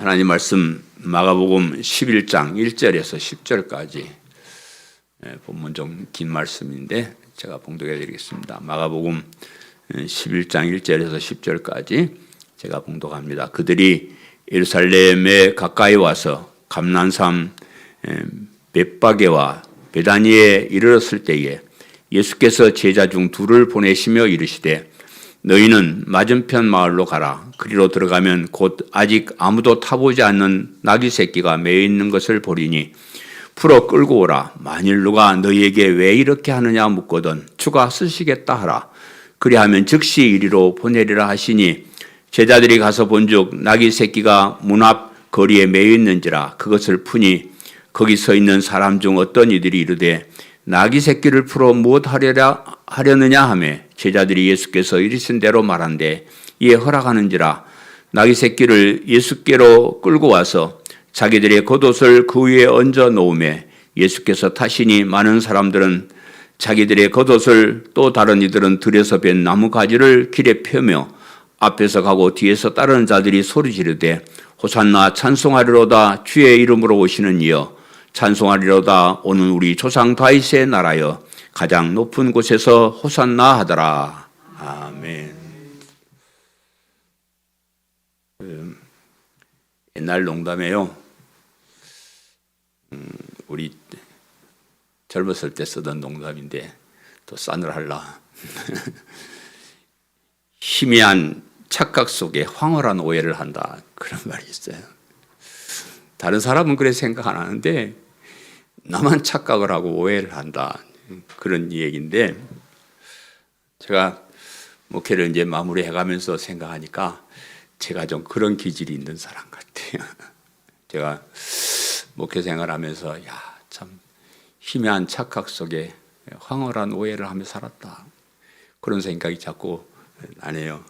하나님 말씀 마가복음 11장 1절에서 10절까지 본문 좀 긴 말씀인데 제가 봉독해 드리겠습니다. 마가복음 11장 1절에서 10절까지 제가 봉독합니다. 그들이 예루살렘에 가까이 와서 감난산 벳바게와 베다니에 이르렀을 때에 예수께서 제자 중 둘을 보내시며 이르시되 너희는 맞은편 마을로 가라. 그리로 들어가면 곧 아직 아무도 타보지 않는 나귀 새끼가 매여 있는 것을 보리니 풀어 끌고 오라. 만일 누가 너희에게 왜 이렇게 하느냐 묻거든 주가 쓰시겠다 하라. 그리하면 즉시 이리로 보내리라 하시니 제자들이 가서 본즉 나귀 새끼가 문 앞 거리에 매여 있는지라. 그것을 푸니 거기 서 있는 사람 중 어떤 이들이 이르되 나귀 새끼를 풀어 무엇 하려느냐 하며 제자들이 예수께서 이르신 대로 말한대 이에 허락하는지라. 나귀 새끼를 예수께로 끌고 와서 자기들의 겉옷을 그 위에 얹어 놓으매 예수께서 타시니 많은 사람들은 자기들의 겉옷을 또 다른 이들은 들에서 벤 나무 가지를 길에 펴며 앞에서 가고 뒤에서 따르는 자들이 소리 지르되 호산나 찬송하리로다 주의 이름으로 오시는 이여 찬송하리로다 오는 우리 조상 다윗의 나라여 가장 높은 곳에서 호산나 하더라. 아멘. 옛날 농담이에요. 우리 젊었을 때 쓰던 농담인데 또 싸늘할라. 희미한 착각 속에 황홀한 오해를 한다. 그런 말이 있어요. 다른 사람은 그래 생각 안 하는데 나만 착각을 하고 오해를 한다. 그런 얘기인데 제가 목회를 이제 마무리해 가면서 생각하니까 제가 좀 그런 기질이 있는 사람 같아요. 제가 목회 생활하면서 참 희미한 착각 속에 황홀한 오해를 하며 살았다. 그런 생각이 자꾸 나네요.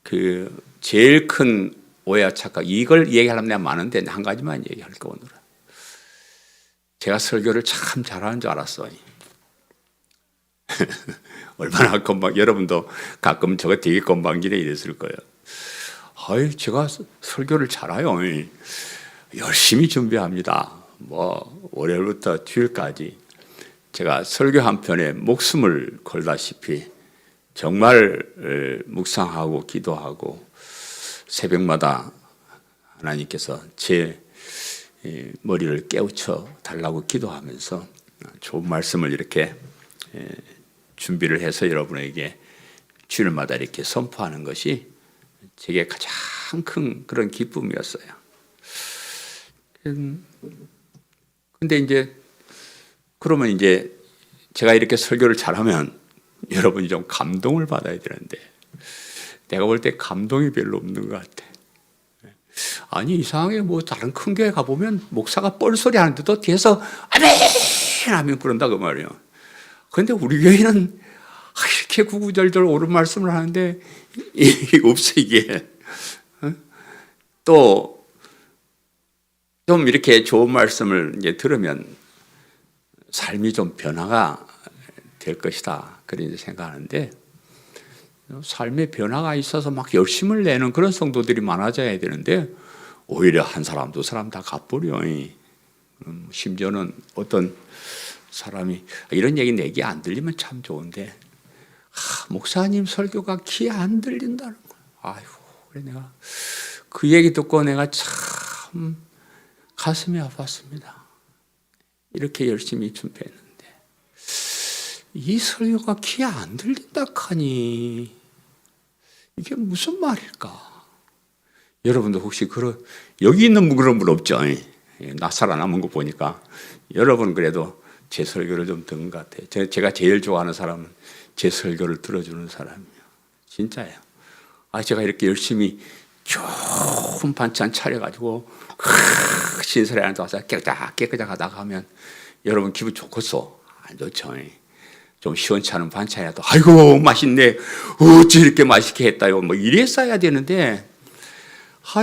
그 제일 큰 오해와 착각 이걸 얘기하려면 내가 많은데 한 가지만 얘기할 거 오늘은. 제가 설교를 참 잘하는 줄 알았어요. 얼마나 건방, 여러분도 가끔 저거 되게 건방지네 이랬을 거예요. 아유, 제가 설교를 잘해요. 열심히 준비합니다. 월요일부터 주일까지 제가 설교 한 편에 목숨을 걸다시피 정말 묵상하고 기도하고 새벽마다 하나님께서 제 머리를 깨우쳐 달라고 기도하면서 좋은 말씀을 이렇게 준비를 해서 여러분에게 주일마다 이렇게 선포하는 것이 제게 가장 큰 그런 기쁨이었어요. 근데 이제 그러면 이제 제가 이렇게 설교를 잘하면 여러분이 좀 감동을 받아야 되는데 내가 볼 때 감동이 별로 없는 것 같아. 아니 이상하게 다른 큰 교회 가보면 목사가 뻘소리 하는데도 뒤에서 아멘 하면 그런다 그 말이에요. 그런데 우리 교회는 이렇게 구구절절 옳은 말씀을 하는데 이게 없어 이게. 또 좀 이렇게 좋은 말씀을 이제 들으면 삶이 좀 변화가 될 것이다. 그렇게 생각하는데 삶의 변화가 있어서 막 열심을 내는 그런 성도들이 많아져야 되는데 오히려 한 사람, 두 사람 다 가버려. 심지어는 어떤 사람이 이런 얘기 내게 안 들리면 참 좋은데 목사님 설교가 귀에 안 들린다는 거야. 아이고, 그래 내가 그 얘기 듣고 내가 참 가슴이 아팠습니다. 이렇게 열심히 준비했는데 이 설교가 귀에 안 들린다 하니 이게 무슨 말일까? 여러분도 혹시 여기 있는 분 그런 분 없죠? 나 살아남은 거 보니까 여러분 그래도 제 설교를 좀 듣는 것 같아요. 제가 제일 좋아하는 사람은 제 설교를 들어주는 사람이에요. 진짜예요. 제가 이렇게 열심히 좋은 반찬 차려가지고 신설에 앉아서 와서 깨끗하게 하다가 하면 여러분 기분 좋겠어? 안 좋죠. 좀 시원찮은 반찬이라도 아이고 맛있네. 어찌 이렇게 맛있게 했다요. 이랬어야 되는데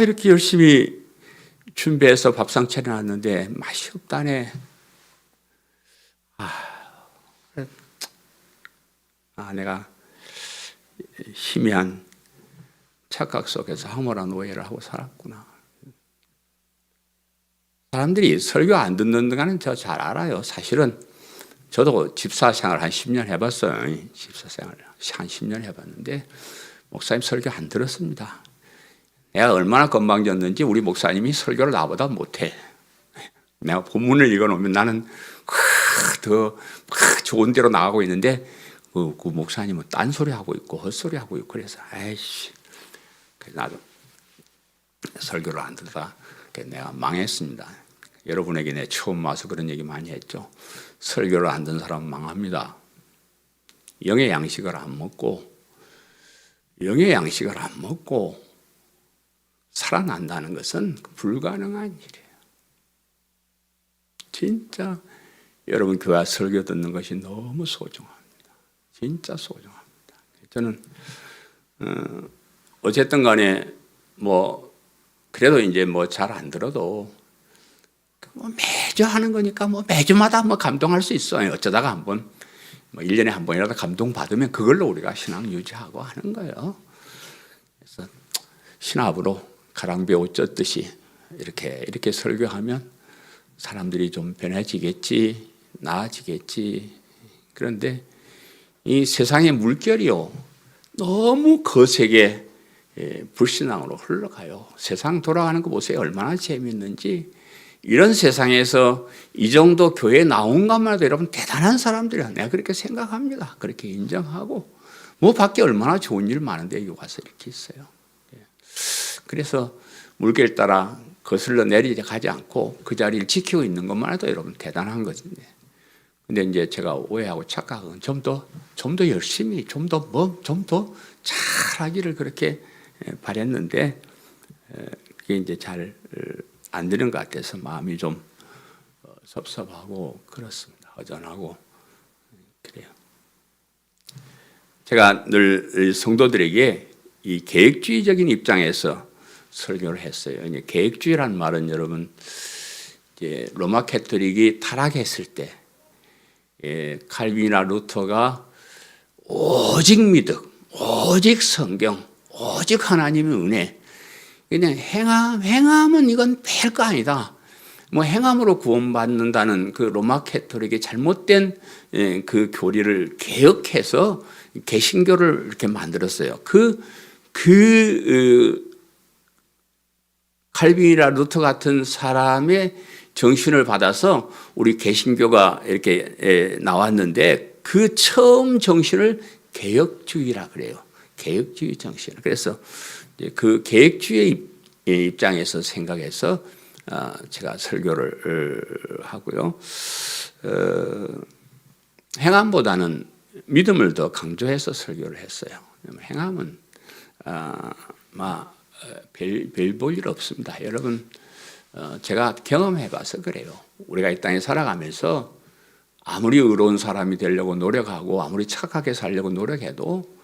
이렇게 열심히 준비해서 밥상 차려놨는데 맛이 없다네. 내가 희미한 착각 속에서 황홀한 오해를 하고 살았구나. 사람들이 설교 안 듣는 동안은 저 잘 알아요. 사실은 저도 집사 생활 한 10년 해봤어요. 집사 생활 한 10년 해봤는데 목사님 설교 안 들었습니다. 내가 얼마나 건방졌는지 우리 목사님이 설교를 나보다 못해. 내가 본문을 읽어놓으면 나는 더 좋은 데로 나가고 있는데 그 목사님은 딴소리 하고 있고 헛소리 하고 있고 그래서 아이씨 나도 설교를 안 듣다가 내가 망했습니다. 여러분에게 내 처음 와서 그런 얘기 많이 했죠. 설교를 안 듣는 사람은 망합니다. 영의 양식을 안 먹고 살아난다는 것은 불가능한 일이에요. 진짜 여러분 교회 설교 듣는 것이 너무 소중합니다. 진짜 소중합니다. 저는 어쨌든 간에 뭐 그래도 이제 뭐 잘 안 들어도 뭐 매주 하는 거니까 뭐 매주마다 뭐 감동할 수 있어요. 어쩌다가 한번 뭐 1년에 한 번이라도 감동 받으면 그걸로 우리가 신앙 유지하고 하는 거예요. 그래서 신압으로 가랑비에 옷 젖듯이 이렇게 설교하면 사람들이 좀 변해지겠지, 나아지겠지. 그런데 이 세상의 물결이요 너무 거세게 불신앙으로 흘러가요. 세상 돌아가는 거 보세요. 얼마나 재미있는지. 이런 세상에서 이 정도 교회에 나온 것만 해도 여러분 대단한 사람들이야. 내가 그렇게 생각합니다. 그렇게 인정하고 뭐 밖에 얼마나 좋은 일 많은데 여기 와서 이렇게 있어요. 그래서 물결 따라 거슬러 내려가지 않고 그 자리를 지키고 있는 것만 해도 여러분 대단한 거든요. 근데 이제 제가 오해하고 착각은 좀 더 열심히, 좀 더 잘하기를 그렇게 바랬는데 그게 이제 잘 안 되는 것 같아서 마음이 좀 섭섭하고 그렇습니다. 허전하고 그래요. 제가 늘 성도들에게 이 계획주의적인 입장에서 설교를 했어요. 이제 계획주의란 말은 여러분 이제 로마 캐토릭이 타락했을 때 칼빈이나 루터가 오직 믿음, 오직 성경, 오직 하나님의 은혜, 그냥 행함은 이건 별거 아니다. 뭐 행함으로 구원받는다는 그 로마 캐토릭의 잘못된 그 교리를 개혁해서 개신교를 이렇게 만들었어요. 칼빈이나 루터 같은 사람의 정신을 받아서 우리 개신교가 이렇게 나왔는데 그 처음 정신을 개혁주의라 그래요. 개혁주의 정신. 그래서 그 개혁주의 입장에서 생각해서 제가 설교를 하고요. 행함보다는 믿음을 더 강조해서 설교를 했어요. 행함은 별 볼 일 없습니다. 여러분 제가 경험해봐서 그래요. 우리가 이 땅에 살아가면서 아무리 의로운 사람이 되려고 노력하고 아무리 착하게 살려고 노력해도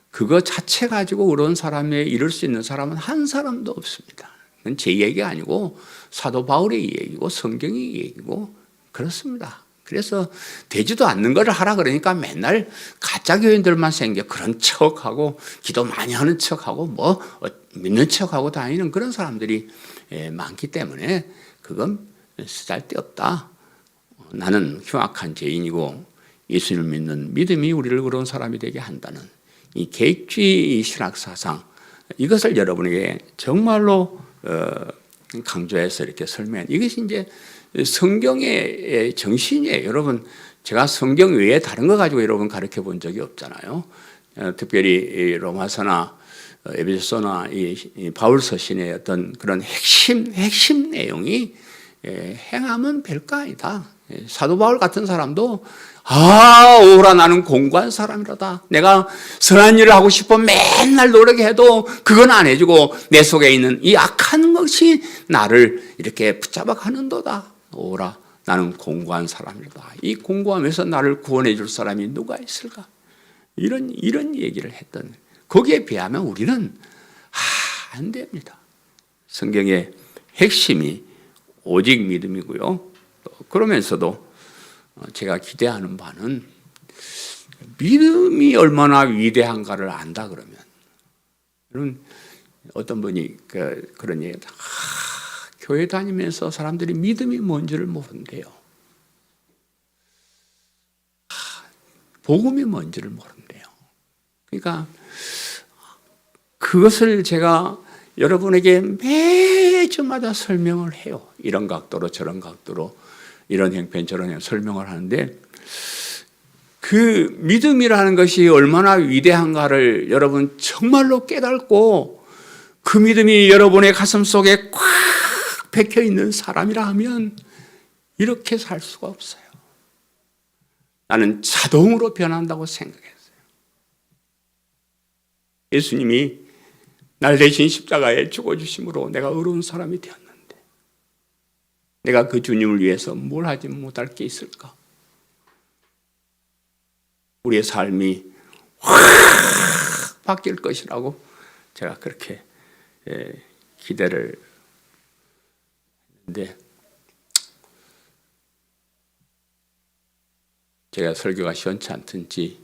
그거 자체 가지고 의로운 사람에 이룰 수 있는 사람은 한 사람도 없습니다. 그건 제 얘기가 아니고 사도 바울의 얘기고 성경의 얘기고 그렇습니다. 그래서 되지도 않는 것을 하라 그러니까 맨날 가짜 교인들만 생겨 그런 척하고 기도 많이 하는 척하고 뭐 믿는 척하고 다니는 그런 사람들이 많기 때문에 그건 쓰잘데없다. 나는 흉악한 죄인이고 예수를 믿는 믿음이 우리를 그런 사람이 되게 한다는 이 계획주의 신학 사상 이것을 여러분에게 정말로 강조해서 이렇게 설명한 이것이 이제 성경의 정신이에요. 여러분 제가 성경 외에 다른 거 가지고 여러분 가르쳐 본 적이 없잖아요. 특별히 로마서나 에베소서나 이 바울 서신의 어떤 그런 핵심 내용이 행함은 별거 아니다. 사도 바울 같은 사람도 오라 나는 공고한 사람이로다. 내가 선한 일을 하고 싶어 맨날 노력해도 그건 안 해주고 내 속에 있는 이 악한 것이 나를 이렇게 붙잡아 가는도다. 오라 나는 공고한 사람이로다. 이 공고함에서 나를 구원해 줄 사람이 누가 있을까? 이런 얘기를 했던 거기에 비하면 우리는 안 됩니다. 성경의 핵심이 오직 믿음이고요. 그러면서도 제가 기대하는 바는 믿음이 얼마나 위대한가를 안다 그러면 여러분 어떤 분이 그런 얘기, 교회 다니면서 사람들이 믿음이 뭔지를 모른대요. 복음이 뭔지를 모른대요. 그러니까 그것을 제가 여러분에게 매주마다 설명을 해요. 이런 각도로 저런 각도로 이런 형편 저런 형편 설명을 하는데, 그 믿음이라는 것이 얼마나 위대한가를 여러분 정말로 깨닫고 그 믿음이 여러분의 가슴 속에 꽉 박혀 있는 사람이라 하면 이렇게 살 수가 없어요. 나는 자동으로 변한다고 생각했어요. 예수님이 날 대신 십자가에 죽어주심으로 내가 의로운 사람이 되었는데 내가 그 주님을 위해서 뭘 하지 못할 게 있을까? 우리의 삶이 확 바뀔 것이라고 제가 그렇게 기대를 했는데, 제가 설교가 시원치 않든지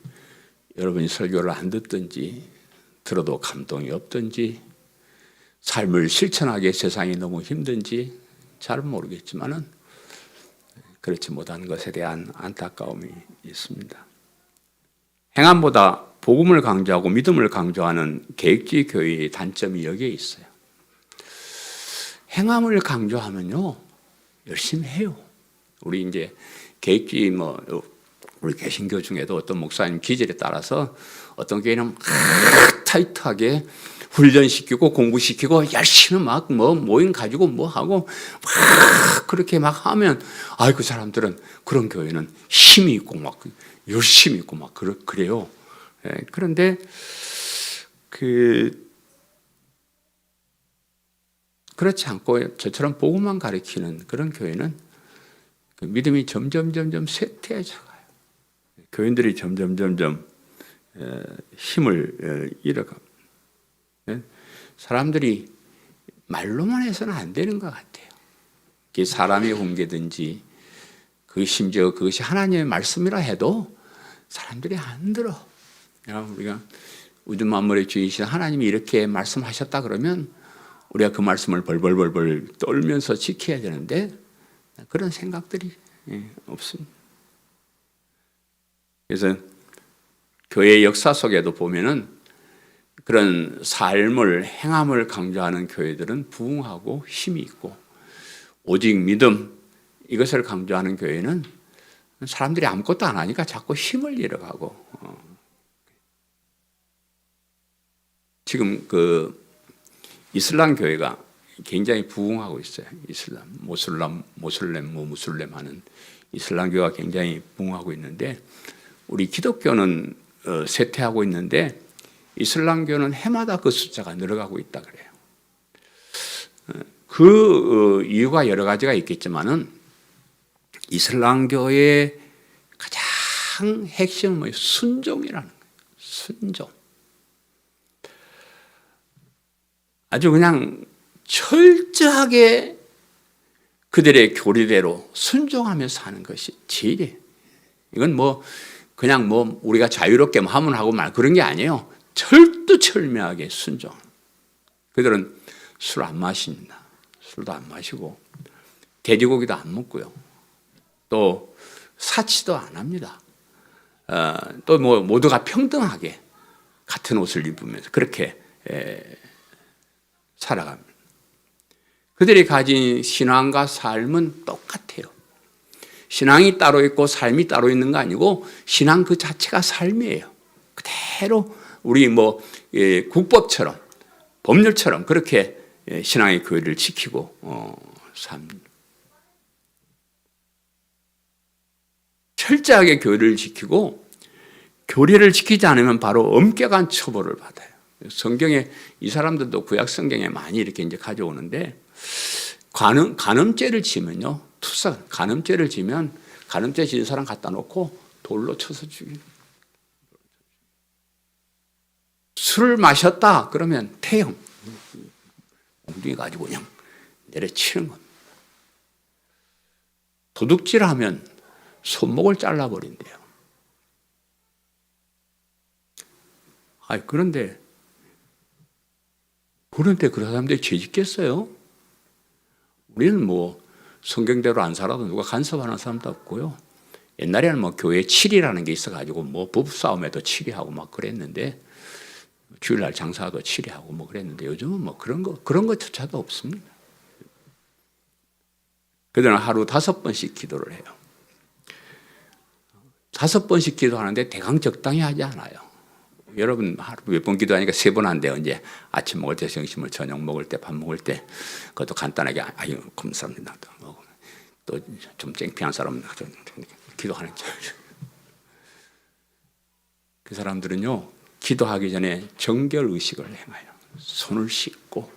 여러분이 설교를 안 듣든지 들어도 감동이 없든지 삶을 실천하기에 세상이 너무 힘든지 잘 모르겠지만은 그렇지 못한 것에 대한 안타까움이 있습니다. 행함보다 복음을 강조하고 믿음을 강조하는 계획주의 교회의 단점이 여기에 있어요. 행함을 강조하면요 열심히 해요. 우리 이제 계획주의 우리 개신교 중에도 어떤 목사님 기질에 따라서 어떤 교회는 타이트하게 훈련시키고 공부시키고 열심히 막 모임 가지고 하고 막 그렇게 막 하면 그 사람들은 그런 교회는 힘이 있고 막 열심히 있고 막 그래요. 그런데 그렇지 않고 저처럼 복음만 가르치는 그런 교회는 그 믿음이 점점 쇠퇴해져 가요. 교인들이 점점 힘을 잃어갑니다. 사람들이 말로만 해서는 안 되는 것 같아요. 그게 사람의 훈계든지 심지어 그것이 하나님의 말씀이라 해도 사람들이 안 들어. 우리가 우주 만물의 주인이신 하나님이 이렇게 말씀하셨다 그러면 우리가 그 말씀을 벌벌 떨면서 지켜야 되는데 그런 생각들이 없습니다. 그래서 교회 역사 속에도 보면은 그런 삶을 행함을 강조하는 교회들은 부흥하고 힘이 있고, 오직 믿음 이것을 강조하는 교회는 사람들이 아무것도 안 하니까 자꾸 힘을 잃어가고, 지금 이슬람 교회가 굉장히 부흥하고 있어요. 이슬람, 무슬림 하는 이슬람 교회가 굉장히 부흥하고 있는데, 우리 기독교는 쇠퇴하고 있는데 이슬람교는 해마다 그 숫자가 늘어가고 있다 그래요. 그 이유가 여러 가지가 있겠지만은 이슬람교의 가장 핵심은 뭐예요? 순종이라는 거예요. 순종. 아주 그냥 철저하게 그들의 교리대로 순종하면서 사는 것이 제일이에요. 이건 그냥 우리가 자유롭게 하면 하고 말 그런 게 아니에요. 철두철미하게 순종. 그들은 술 안 마십니다. 술도 안 마시고 돼지고기도 안 먹고요. 또 사치도 안 합니다. 또 모두가 평등하게 같은 옷을 입으면서 그렇게 살아갑니다. 그들이 가진 신앙과 삶은 똑같아요. 신앙이 따로 있고 삶이 따로 있는 거 아니고 신앙 그 자체가 삶이에요. 그대로 우리 국법처럼 법률처럼 그렇게 신앙의 교리를 지키고 삽니다. 철저하게 교리를 지키고 교리를 지키지 않으면 바로 엄격한 처벌을 받아요. 성경에 이 사람들도 구약 성경에 많이 이렇게 이제 가져오는데 간음죄를 지면요. 간음죄를 지면 간음죄 지은 사람 갖다 놓고 돌로 쳐서 죽이는. 술을 마셨다 그러면 태형 엉덩이 가지고 그냥 내려치는 겁니다. 도둑질하면 손목을 잘라버린대요. 그런데 그런데 그런 사람들이 죄 짓겠어요? 우리는 뭐 성경대로 안 살아도 누가 간섭하는 사람도 없고요. 옛날에는 뭐 교회에 치리라는 게 있어가지고 뭐 부부싸움에도 치리하고 막 그랬는데, 주일날 장사도 치리하고 뭐 그랬는데, 요즘은 뭐 그런 것조차도 없습니다. 그들은 하루 5번씩 기도를 해요. 5번씩 기도하는데 대강 적당히 하지 않아요. 여러분 하루 몇 번 기도하니까 3번 한대요. 이제 아침 먹을 때, 점심을, 저녁 먹을 때, 밥 먹을 때, 그것도 간단하게 아유 감사합니다. 또 좀 창피한 사람은 기도하는 거죠. 그 사람들은요, 기도하기 전에 정결 의식을 행해요. 손을 씻고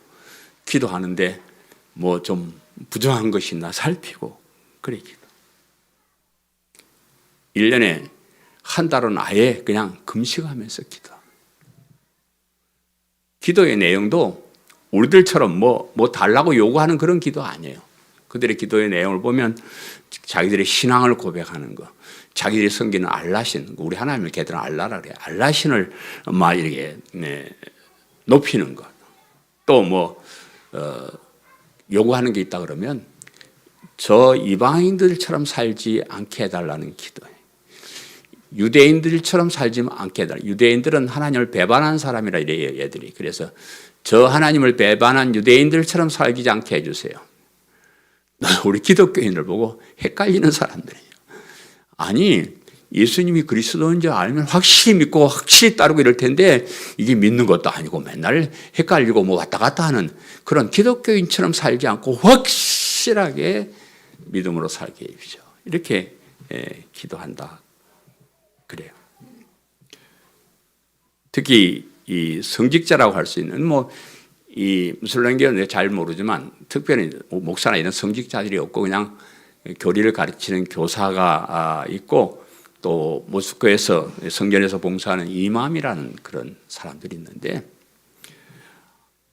기도하는데 뭐 좀 부정한 것이 있나 살피고 그래 기도. 1년에 한 달은 아예 그냥 금식하면서 기도. 기도의 내용도 우리들처럼 뭐 달라고 요구하는 그런 기도 아니에요. 그들의 기도의 내용을 보면 자기들의 신앙을 고백하는 거, 자기들이 섬기는 알라신, 우리 하나님을 걔들은 알라라 그래요. 알라신을 막 이렇게 높이는 것. 또 뭐 요구하는 게 있다 그러면 저 이방인들처럼 살지 않게 해달라는 기도예요. 유대인들처럼 살지 않게 해달라. 유대인들은 하나님을 배반한 사람이라 이래요, 얘들이. 그래서 저 하나님을 배반한 유대인들처럼 살지 않게 해주세요. 우리 기독교인을 보고 헷갈리는 사람들이에요. 아니, 예수님이 그리스도인 줄 알면 확실히 믿고 확실히 따르고 이럴 텐데, 이게 믿는 것도 아니고 맨날 헷갈리고 뭐 왔다 갔다 하는 그런 기독교인처럼 살지 않고 확실하게 믿음으로 살게 해주십시오. 이렇게 기도한다 그래요. 특히 이 성직자라고 할 수 있는 이 무슬림교는 잘 모르지만 특별히 목사나 이런 성직자들이 없고 그냥 교리를 가르치는 교사가 있고, 또 모스크에서 성전에서 봉사하는 이맘이라는 그런 사람들이 있는데,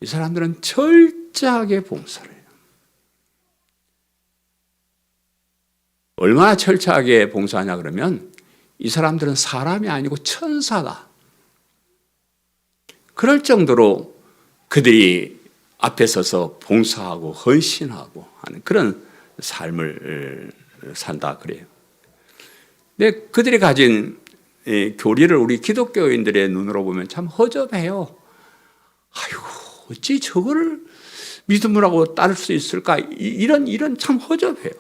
이 사람들은 철저하게 봉사를 해요. 얼마나 철저하게 봉사하냐 그러면 이 사람들은 사람이 아니고 천사다. 그럴 정도로 그들이 앞에 서서 봉사하고 헌신하고 하는 그런 삶을 산다 그래요. 근데 그들이 가진 교리를 우리 기독교인들의 눈으로 보면 참 허접해요. 아이고, 어찌 저거를 믿음으로 따를 수 있을까? 이런 참 허접해요.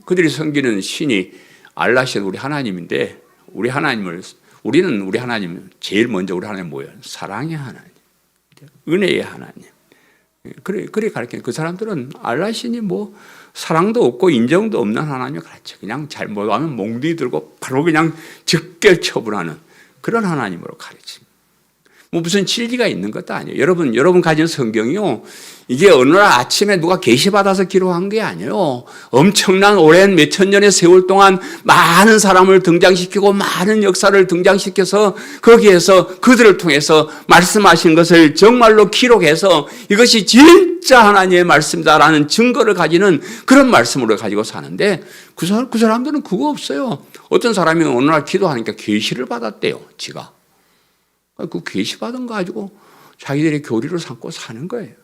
그들이 섬기는 신이 알라신 우리 하나님인데, 우리는 우리 하나님 제일 먼저 우리 하나님 뭐예요? 사랑의 하나님, 은혜의 하나님. 그래 가르치는 그 사람들은 알라신이 뭐 사랑도 없고 인정도 없는 하나님을 가르쳐. 그냥 잘못하면 몽둥이 들고 바로 그냥 즉결 처분하는 그런 하나님으로 가르칩니다. 뭐 무슨 진리가 있는 것도 아니에요. 여러분 가진 성경이요, 이게 어느 날 아침에 누가 계시받아서 기록한 게 아니에요. 엄청난 오랜 몇천 년의 세월 동안 많은 사람을 등장시키고 많은 역사를 등장시켜서 거기에서 그들을 통해서 말씀하신 것을 정말로 기록해서 이것이 진짜 하나님의 말씀이다라는 증거를 가지는 그런 말씀으로 가지고 사는데, 그 사람들은 그거 없어요. 어떤 사람이 어느 날 기도하니까 계시를 받았대요, 지가. 그 계시 받은 거 가지고 자기들의 교리를 삼고 사는 거예요.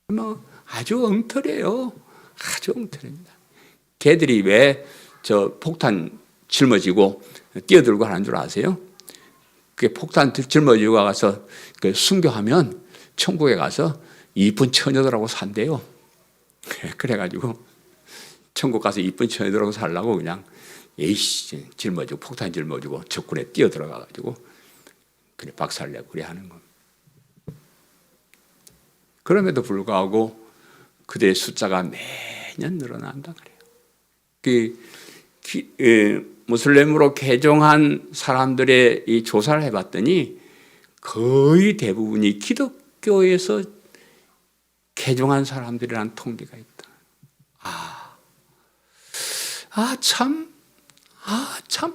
뭐 아주 엉터리예요. 아주 엉터리입니다. 걔들이 왜 저 폭탄 짊어지고 뛰어들고 하는 줄 아세요? 그 폭탄 짊어지고 가서 그 순교하면 천국에 가서 이쁜 처녀들하고 산대요. 그래가지고 천국 가서 이쁜 처녀들하고 살라고 그냥 에이씨 짊어지고 폭탄 짊어지고 적군에 뛰어 들어가가지고 그래 박살내고 그래 하는 겁니다. 그럼에도 불구하고 그들의 숫자가 매년 늘어난다 그래요. 무슬림으로 개종한 사람들의 이 조사를 해봤더니 거의 대부분이 기독교에서 개종한 사람들이라는 통계가 있다. 참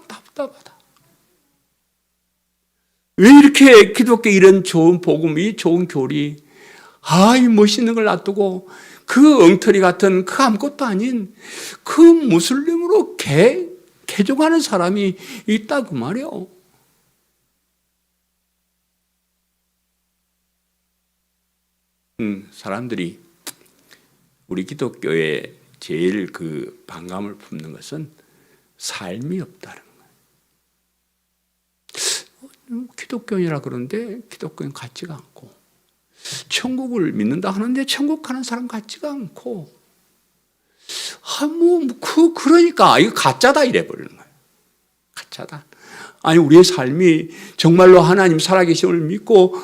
답답하다. 왜 이렇게 기독교 이런 좋은 복음, 이 좋은 교리, 이 멋있는 걸 놔두고 그 엉터리 같은 그 아무것도 아닌 그 무슬림으로 개종하는 사람이 있다고 말이요. 사람들이 우리 기독교에 제일 그 반감을 품는 것은 삶이 없다는 거예요. 기독교인이라 그러는데 기독교인 같지가 않고, 천국을 믿는다 하는데 천국 가는 사람 같지가 않고, 그러니까 이거 가짜다 이래 버리는 거예요. 가짜다. 아니, 우리의 삶이 정말로 하나님 살아계심을 믿고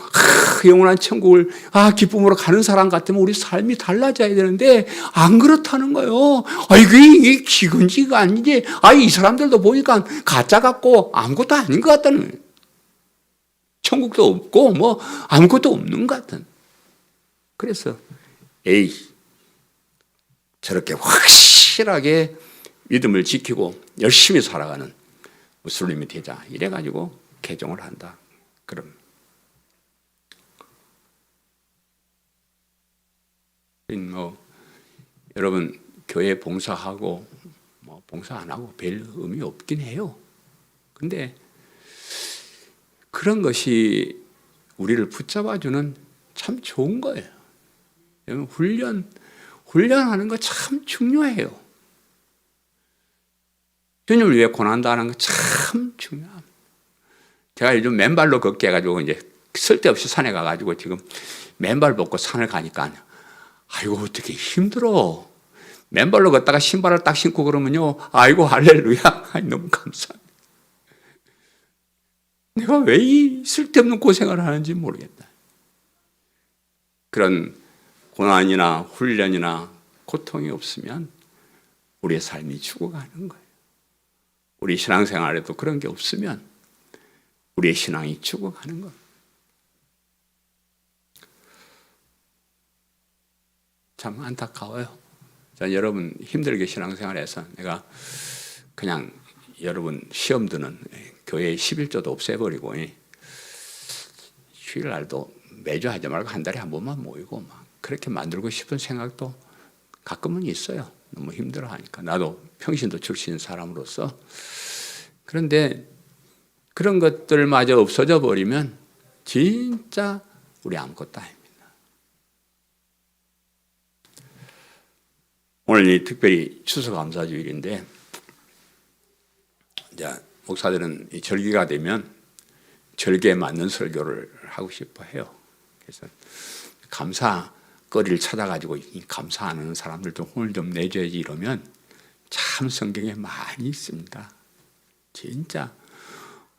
영원한 천국을 기쁨으로 가는 사람 같으면 우리 삶이 달라져야 되는데 안 그렇다는 거예요. 이게 기근지가 아니지. 이 사람들도 보니까 가짜 같고 아무것도 아닌 것 같다는 거예요. 천국도 없고 뭐 아무것도 없는 것 같은. 그래서 저렇게 확실하게 믿음을 지키고 열심히 살아가는 무슬림이 되자 이래가지고 개종을 한다. 그럼 여러분 교회 봉사하고 뭐 봉사 안 하고 별 의미 없긴 해요. 근데 그런 것이 우리를 붙잡아주는 참 좋은 거예요. 훈련하는 거 참 중요해요. 주님을 위해 고난당하는 거 참 중요합니다. 제가 요즘 맨발로 걷게 해가지고 이제 쓸데없이 산에 가가지고 지금 맨발 벗고 산을 가니까 아이고 어떻게 힘들어. 맨발로 걷다가 신발을 딱 신고 그러면요, 아이고 할렐루야, 너무 감사합니다. 내가 왜 이 쓸데없는 고생을 하는지 모르겠다. 그런 고난이나 훈련이나 고통이 없으면 우리의 삶이 죽어가는 거예요. 우리 신앙생활에도 그런 게 없으면 우리의 신앙이 죽어가는 겁니다. 참 안타까워요. 전 여러분 힘들게 신앙생활해서 내가 그냥 여러분 시험 드는 교회 11조도 없애버리고 휴일날도 매주 하지 말고 한 달에 한 번만 모이고 막 그렇게 만들고 싶은 생각도 가끔은 있어요. 너무 힘들어하니까. 나도 평신도 출신 사람으로서. 그런데 그런 것들마저 없어져 버리면 진짜 우리 아무것도 아닙니다. 오늘 특별히 추수감사주일인데 이제 목사들은 이 절기가 되면 절기에 맞는 설교를 하고 싶어 해요. 그래서 감사거리를 찾아가지고 감사하는 사람들 좀 혼을 좀 내줘야지 이러면 참 성경에 많이 있습니다. 진짜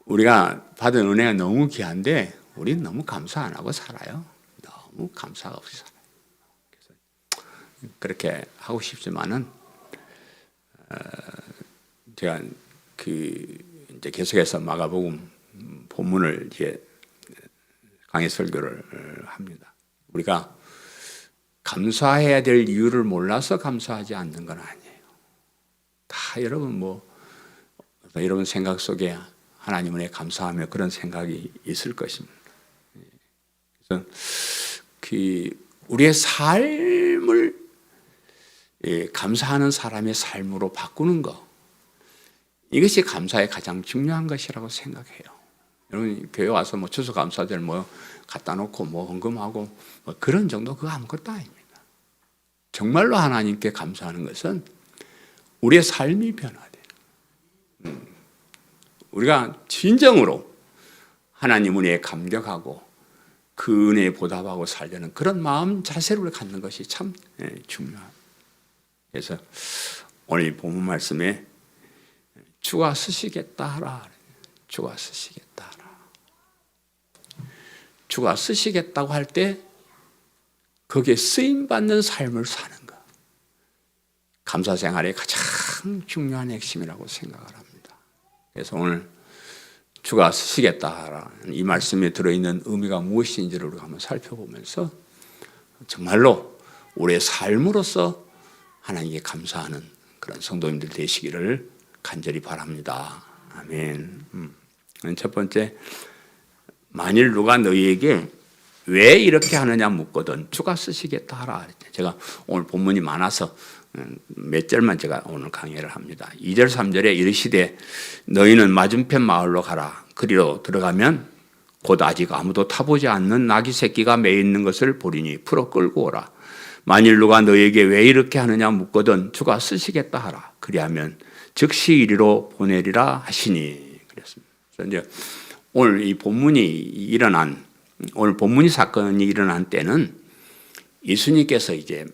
우리가 받은 은혜가 너무 귀한데 우리는 너무 감사 안 하고 살아요. 너무 감사가 없이 살아요. 그래서 그렇게 하고 싶지만은 제가 이제 계속해서 마가복음 본문을 이제 강의 설교를 합니다. 우리가 감사해야 될 이유를 몰라서 감사하지 않는 건 아니에요. 다 여러분 여러분 생각 속에 하나님 은혜에 감사하며 그런 생각이 있을 것입니다. 그래서 우리의 삶을 감사하는 사람의 삶으로 바꾸는 것, 이것이 감사의 가장 중요한 것이라고 생각해요. 여러분 교회 와서 추수감사절 갖다 놓고 헌금하고 그런 정도 그거 아무것도 아닙니다. 정말로 하나님께 감사하는 것은 우리의 삶이 변화돼요. 우리가 진정으로 하나님 은혜에 감격하고 그 은혜에 보답하고 살려는 그런 마음 자세를 갖는 것이 참 중요합니다. 그래서 오늘 이 본문 말씀에 주가 쓰시겠다 하라. 주가 쓰시겠다 하라. 주가 쓰시겠다고 할 때 거기에 쓰임받는 삶을 사는 것. 감사 생활의 가장 중요한 핵심이라고 생각을 합니다. 그래서 오늘 주가 쓰시겠다 하라. 이 말씀에 들어있는 의미가 무엇인지를 우리가 한번 살펴보면서 정말로 우리의 삶으로서 하나님께 감사하는 그런 성도님들 되시기를 간절히 바랍니다. 아멘. 첫 번째, 만일 누가 너희에게 왜 이렇게 하느냐 묻거든 주가 쓰시겠다 하라. 제가 오늘 본문이 많아서 몇 절만 제가 오늘 강의를 합니다. 2절 3절에 이르시되 너희는 맞은편 마을로 가라. 그리로 들어가면 곧 아직 아무도 타보지 않는 나귀 새끼가 매 있는 것을 보리니 풀어 끌고 오라. 만일 누가 너에게 왜 이렇게 하느냐 묻거든 주가 쓰시겠다 하라. 그리하면 즉시 이리로 보내리라 하시니. 그랬습니다. 그래서 이제 오늘 이 오늘 본문이 사건이 일어난 때는 예수님께서 이제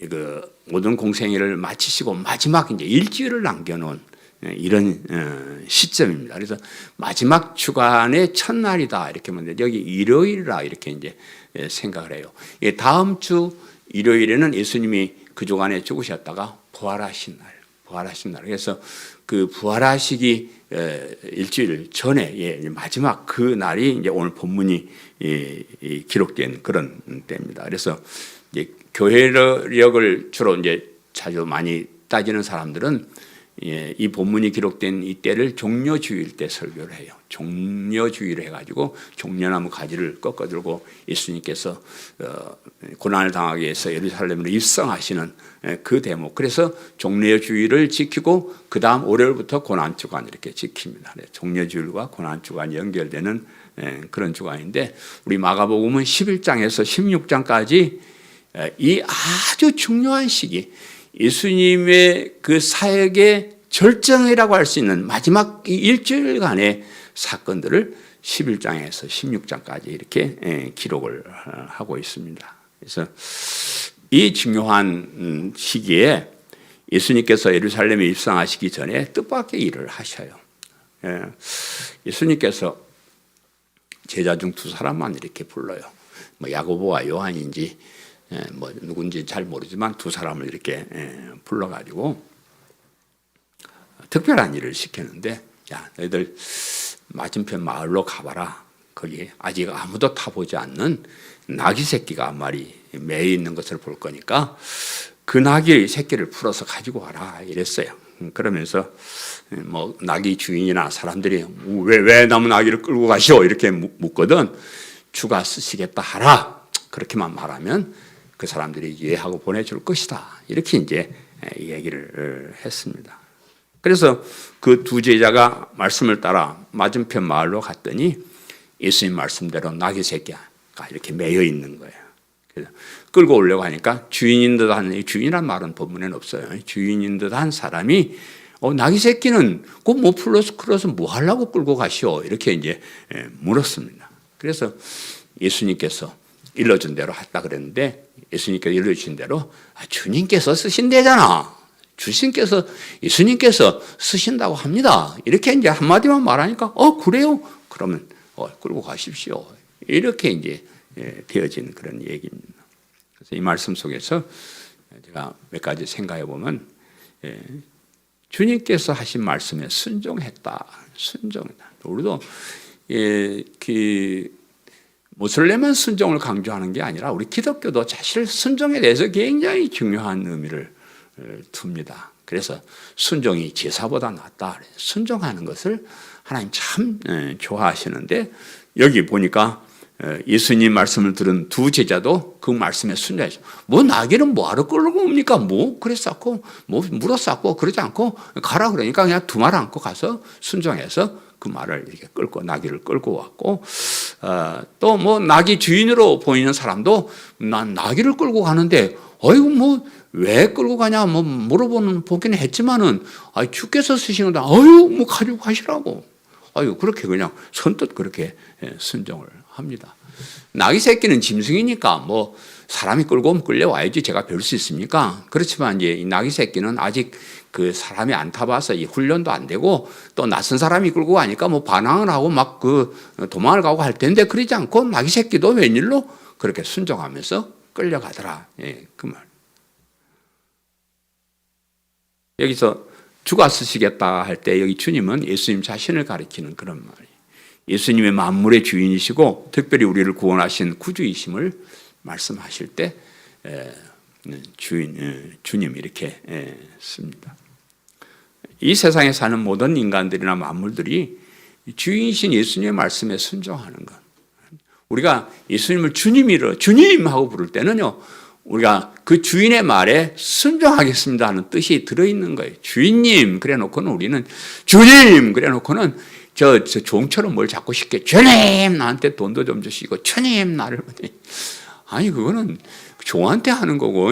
그 모든 공생애를 마치시고 마지막 이제 일주일을 남겨놓은 이런 시점입니다. 그래서 마지막 주간의 첫날이다 이렇게 보는데 여기 일요일이라 이렇게 이제 생각을 해요. 다음 주 일요일에는 예수님이 그 주간에 죽으셨다가 부활하신 날. 그래서 그 부활하시기 일주일 전에 마지막 그 날이 이제 오늘 본문이 기록된 그런 때입니다. 그래서 이제 교회력을 주로 이제 자주 많이 따지는 사람들은 이 본문이 기록된 이 때를 종려주일 때 설교를 해요. 종려주일을 해가지고 종려나무 가지를 꺾어들고 예수님께서 고난을 당하기 위해서 예루살렘으로 입성하시는 그 대목. 그래서 종려주일을 지키고 그 다음 월요일부터 고난주간 이렇게 지킵니다. 종려주일과 고난주간이 연결되는 그런 주간인데 우리 마가복음은 11장에서 16장까지 이 아주 중요한 시기 예수님의 그 사역의 절정이라고 할 수 있는 마지막 일주일간의 사건들을 11장에서 16장까지 이렇게 기록을 하고 있습니다. 그래서 이 중요한 시기에 예수님께서 예루살렘에 입성하시기 전에 뜻밖의 일을 하셔요. 예수님께서 제자 중 두 사람만 이렇게 불러요. 야고보와 요한인지 누군지 잘 모르지만 두 사람을 이렇게 불러가지고 특별한 일을 시켰는데, 야, 너희들 맞은편 마을로 가봐라. 거기 아직 아무도 타보지 않는 나귀 새끼가 한 마리 매 있는 것을 볼 거니까 그 나귀 새끼를 풀어서 가지고 와라 이랬어요. 그러면서 나귀 주인이나 사람들이 왜 나무 나귀를 끌고 가시오 이렇게 묻거든 주가 쓰시겠다 하라. 그렇게만 말하면 그 사람들이 이해하고 보내줄 것이다. 이렇게 이제 얘기를 했습니다. 그래서 그 두 제자가 말씀을 따라 맞은편 마을로 갔더니 예수님 말씀대로 나귀 새끼가 이렇게 매여 있는 거예요. 그래서 끌고 오려고 하니까 주인인 듯한, 주인이란 말은 본문에는 없어요. 주인인 듯한 사람이 나귀 새끼는 꼭 뭐 풀어서 뭐 하려고 끌고 가시오? 이렇게 이제 물었습니다. 그래서 예수님께서 일러준 대로 했다 그랬는데 예수님께서 일러주신 대로 주님께서 쓰신대잖아. 예수님께서 쓰신다고 합니다. 이렇게 이제 한마디만 말하니까 그래요? 그러면 끌고 가십시오. 이렇게 이제 되어진 그런 얘기입니다. 그래서 이 말씀 속에서 제가 몇 가지 생각해 보면 주님께서 하신 말씀에 순종했다. 우리도 모슬렘은 순종을 강조하는 게 아니라 우리 기독교도 사실 순종에 대해서 굉장히 중요한 의미를 둡니다. 그래서 순종이 제사보다 낫다. 순종하는 것을 하나님 참 좋아하시는데 여기 보니까 예수님 말씀을 들은 두 제자도 그 말씀에 순종했죠. 나귀를 뭐하러 끌고 옵니까? 그랬었고 물었었고 그러지 않고 가라 그러니까 그냥 두 말 안고 가서 순종해서 그 말을 이렇게 나귀를 끌고 왔고 또 나귀 주인으로 보이는 사람도 난 나귀를 끌고 가는데 왜 끌고 가냐 물어보기는 했지만은 주께서 쓰시는 건데 가지고 가시라고 그렇게 그냥 선뜻 그렇게 순종을 합니다. 나귀 새끼는 짐승이니까 사람이 끌고 오면 끌려와야지 제가 배울 수 있습니까? 그렇지만 이제 이 나귀 새끼는 아직 그 사람이 안 타봐서 이 훈련도 안 되고 또 낯선 사람이 끌고 가니까 반항을 하고 도망을 가고 할 텐데 그러지 않고 나귀 새끼도 웬일로 그렇게 순종하면서 끌려가더라. 그 말. 여기서 주가 쓰시겠다 할 때 여기 주님은 예수님 자신을 가리키는 그런 말이에요. 예수님의 만물의 주인이시고 특별히 우리를 구원하신 구주이심을 말씀하실 때 주님 이렇게 씁니다. 이 세상에 사는 모든 인간들이나 만물들이 주인이신 예수님의 말씀에 순종하는 것. 우리가 예수님을 주님 하고 부를 때는요. 우리가 그 주인의 말에 순종하겠습니다 하는 뜻이 들어있는 거예요. 주인님 그래 놓고는 우리는 주님 그래 놓고는 저 종처럼 뭘 자꾸 쉽게 주님 나한테 돈도 좀 주시고 주님 나를 아니 그거는 종한테 하는 거고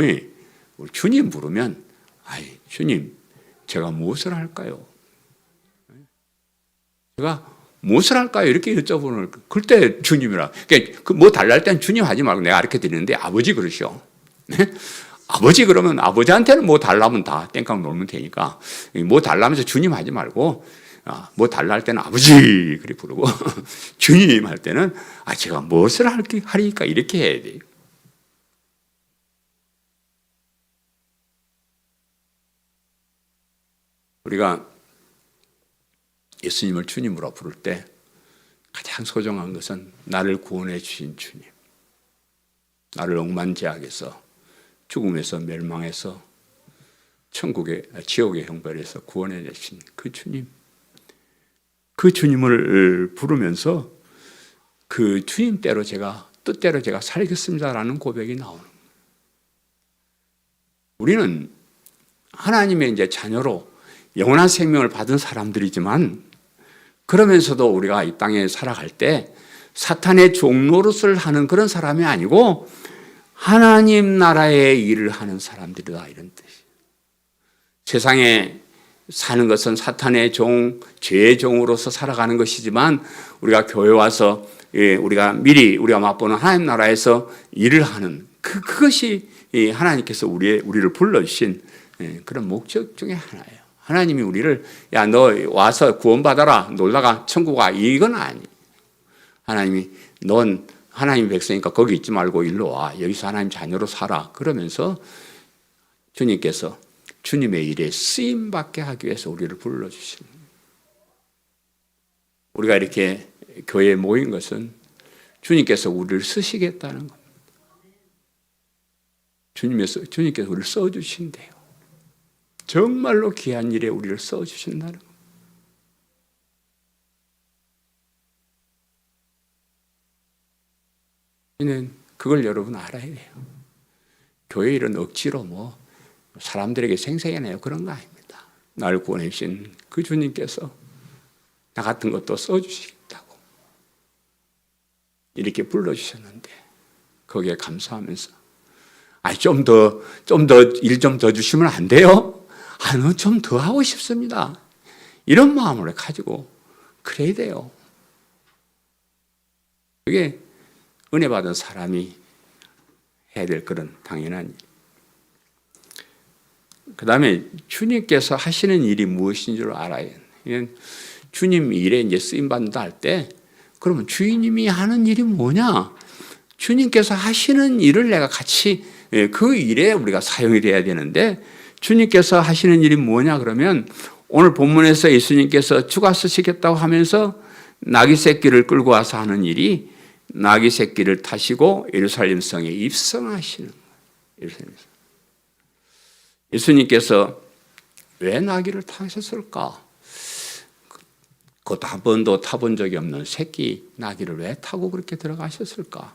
우리 주님 부르면 아이 주님 제가 무엇을 할까요? 제가 무엇을 할까요? 이렇게 여쭤보는 그때 주님이라 그러니까 뭐 달랄 땐 주님 하지 말고 내가 가르쳐 드리는데 아버지 그러시오. 네? 아버지 그러면 아버지한테는 뭐 달라면 다 땡깡 놀면 되니까 뭐 달라면서 주님 하지 말고 뭐 달라 할 때는 아버지 그렇게 부르고 주님 할 때는 제가 무엇을 하리까 이렇게 해야 돼요. 우리가 예수님을 주님으로 부를 때 가장 소중한 것은 나를 구원해 주신 주님, 나를 억만제약에서 죽음에서 멸망해서 지옥의 형벌에서 구원해 주신 그 주님, 그 주님을 부르면서 그 주님대로 뜻대로 제가 살겠습니다라는 고백이 나오는 거예요. 우리는 하나님의 이제 자녀로 영원한 생명을 받은 사람들이지만 그러면서도 우리가 이 땅에 살아갈 때 사탄의 종노릇을 하는 그런 사람이 아니고 하나님 나라의 일을 하는 사람들이다 이런 뜻이에요. 세상에 사는 것은 사탄의 종, 죄의 종으로서 살아가는 것이지만 우리가 교회 와서 우리가 미리 우리가 맛보는 하나님 나라에서 일을 하는 그것이 하나님께서 우리를 불러주신 그런 목적 중에 하나예요. 하나님이 우리를 야 너 와서 구원받아라 놀다가 천국 와 이건 아니에요. 하나님이 넌 하나님 백성이니까 거기 있지 말고 일로 와 여기서 하나님 자녀로 살아 그러면서 주님께서 주님의 일에 쓰임받게 하기 위해서 우리를 불러주신 우리가 이렇게 교회에 모인 것은 주님께서 우리를 쓰시겠다는 겁니다. 주님께서 우리를 써주신대요. 정말로 귀한 일에 우리를 써주신다는 겁니다. 그걸 여러분 알아야 돼요. 교회 일은 억지로 사람들에게 생생해내요 그런 거 아닙니다. 나를 구원해 주신 그 주님께서 나 같은 것도 써주시겠다고 이렇게 불러주셨는데 거기에 감사하면서 좀 더 일 좀 더 주시면 안 돼요? 좀 더 하고 싶습니다. 이런 마음을 가지고 그래야 돼요. 그게 은혜 받은 사람이 해야 될 그런 당연한 일. 그 다음에 주님께서 하시는 일이 무엇인 줄 알아야 해요. 주님 일에 이제 쓰임받는다 할 때 그러면 주님이 하는 일이 뭐냐? 주님께서 하시는 일을 내가 같이 그 일에 우리가 사용이 돼야 되는데 주님께서 하시는 일이 뭐냐 그러면 오늘 본문에서 예수님께서 주가 쓰시겠다고 하면서 나귀 새끼를 끌고 와서 하는 일이 나귀 새끼를 타시고 예루살렘 성에 입성하시는 거예요. 예수님께서 왜 나귀를 타셨을까? 그것도 한 번도 타본 적이 없는 새끼 나귀를 왜 타고 그렇게 들어가셨을까?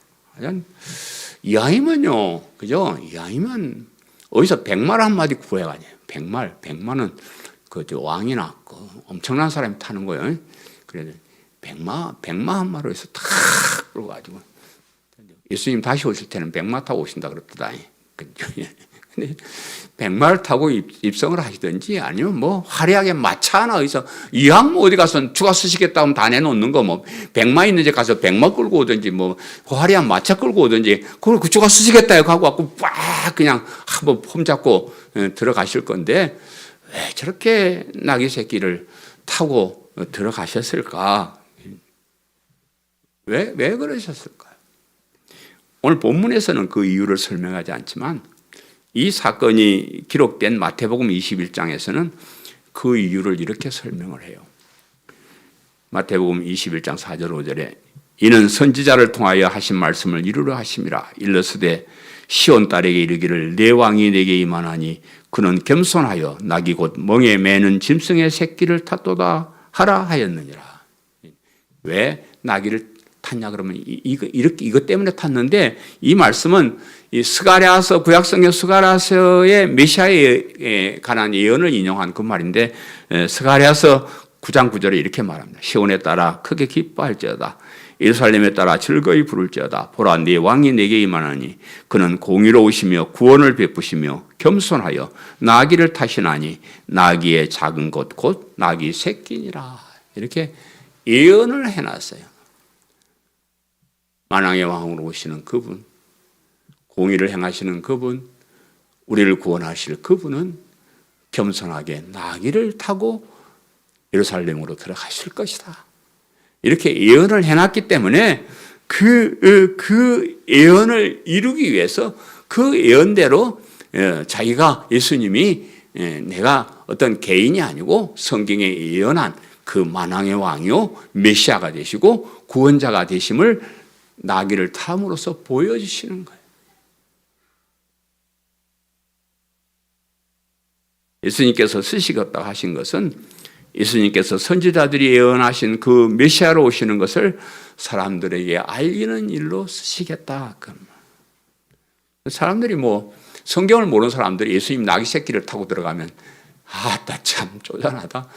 이 아이면요, 그죠? 이 아이면 어디서 백말 한마디 구해가냐. 백마는 왕이나 엄청난 사람이 타는 거예요. 그래서 백마 한 마리로 해서 탁 끌어가지고 예수님 다시 오실 때는 백마 타고 오신다 그랬다. 근데 백마를 타고 입성을 하시든지 아니면 화려하게 마차 하나 어디서 이왕 어디 가서 주가 쓰시겠다 하면 다 내놓는 거 백마 있는 데 가서 백마 끌고 오든지 화려한 마차 끌고 오든지 그걸 주가 쓰시겠다 하고 갖고 빡 그냥 한번 폼 잡고 들어가실 건데 왜 저렇게 나귀 새끼를 타고 들어가셨을까? 왜 그러셨을까요? 오늘 본문에서는 그 이유를 설명하지 않지만 이 사건이 기록된 마태복음 21장에서는 그 이유를 이렇게 설명을 해요. 마태복음 21장 4절 5절에 이는 선지자를 통하여 하신 말씀을 이루려 하심이라 일러스되 시온 딸에게 이르기를 내 왕이 내게 임하나니 그는 겸손하여 나귀 곧 멍에 매는 짐승의 새끼를 탔도다 하라 하였느니라. 왜 나귀를 탔냐 그러면 이것 때문에 탔는데 이 말씀은 이 스가랴서 구약성경 스가랴서의 메시아에 관한 예언을 인용한 그 말인데 스가랴서 9장 9절에 이렇게 말합니다. 시온에 따라 크게 기뻐할지어다. 예루살렘에 따라 즐거이 부를지어다. 보라, 네 왕이 내게 임하나니 그는 공의로우시며 구원을 베푸시며 겸손하여 나귀를 타시나니 나귀의 작은 것 곧 나귀 새끼니라. 이렇게 예언을 해놨어요. 만왕의 왕으로 오시는 그분, 공의를 행하시는 그분, 우리를 구원하실 그분은 겸손하게 나귀를 타고 예루살렘으로 들어가실 것이다. 이렇게 예언을 해놨기 때문에 그 예언을 이루기 위해서 그 예언대로 자기가 예수님이 내가 어떤 개인이 아니고 성경에 예언한 그 만왕의 왕이요 메시아가 되시고 구원자가 되심을 나귀를 탐으로써 보여주시는 거예요. 예수님께서 쓰시겠다고 하신 것은 예수님께서 선지자들이 예언하신 그 메시아로 오시는 것을 사람들에게 알리는 일로 쓰시겠다. 사람들이 성경을 모르는 사람들이 예수님 나귀 새끼를 타고 들어가면 나 참 쪼잔하다.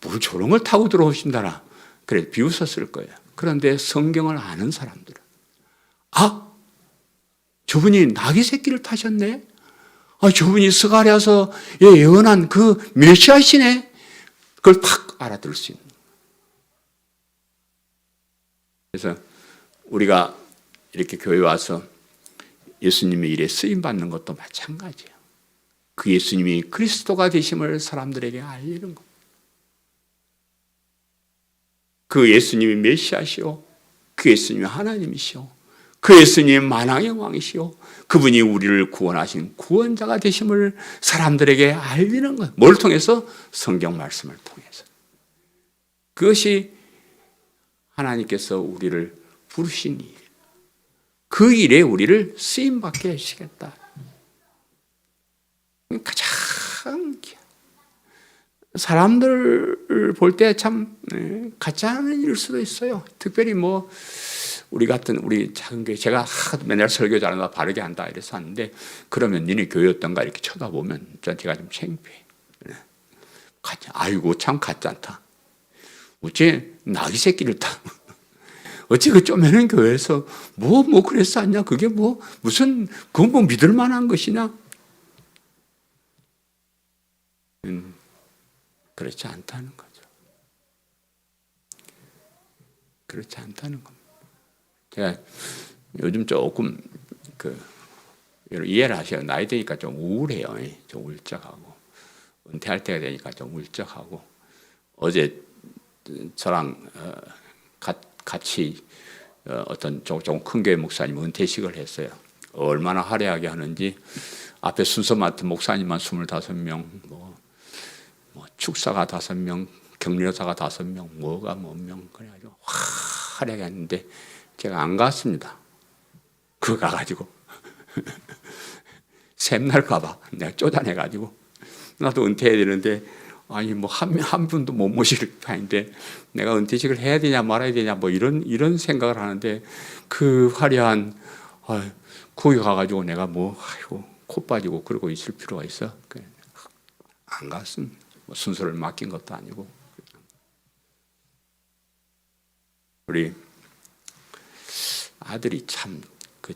뭘 저런 걸 타고 들어오신다나. 그래 비웃었을 거예요. 그런데 성경을 아는 사람들은 저분이 나귀 새끼를 타셨네. 저분이 스가랴서 예언한 그 메시아시네. 그걸 팍 알아들을 수 있는. 그래서 우리가 이렇게 교회 와서 예수님의 일에 쓰임 받는 것도 마찬가지예요. 그 예수님이 그리스도가 되심을 사람들에게 알리는 것. 그 예수님이 메시아시오. 그 예수님이 하나님이시오. 그 예수님이 만왕의 왕이시오. 그분이 우리를 구원하신 구원자가 되심을 사람들에게 알리는 것. 뭘 통해서? 성경 말씀을 통해서. 그것이 하나님께서 우리를 부르신 일. 그 일에 우리를 쓰임받게 하시겠다. 가장 사람들 볼 때 참 같지 않은 일일 수도 있어요. 특별히 우리 같은 우리 작은 교회, 제가 맨날 설교 잘한다 바르게 한다 이래서 하는데, 그러면 니네 교회 어떤가 이렇게 쳐다보면 제가 좀 창피해. 아이고 참 같지 않다. 어째 나귀 새끼를 타. 어째 그 쪼매는 교회에서 그랬어 않냐? 그게 무슨 그건 믿을 만한 것이냐? 그렇지 않다는 거죠. 그렇지 않다는 겁니다. 제가 요즘 조금 이해를 하셔요. 나이 드니까 좀 우울해요. 좀 울적하고 은퇴할 때가 되니까 좀 울적하고. 어제 저랑 같이 어떤 조금 큰 교회 목사님 은퇴식을 했어요. 얼마나 화려하게 하는지 앞에 순서 맡은 목사님만 25명, 축사가 5명, 격려사가 5명, 뭐가 몇 명, 그래가지고 화려하게 했는데 제가 안 갔습니다. 그거 가가지고 샘날까봐 내가 쪼잔해가지고 나도 은퇴해야 되는데 한 분도 못 모실 판인데 내가 은퇴식을 해야 되냐 말아야 되냐 이런 생각을 하는데 그 화려한 거기 가가지고 내가 코 빠지고 그러고 있을 필요가 있어? 안 갔습니다. 순서를 맡긴 것도 아니고. 우리 아들이 참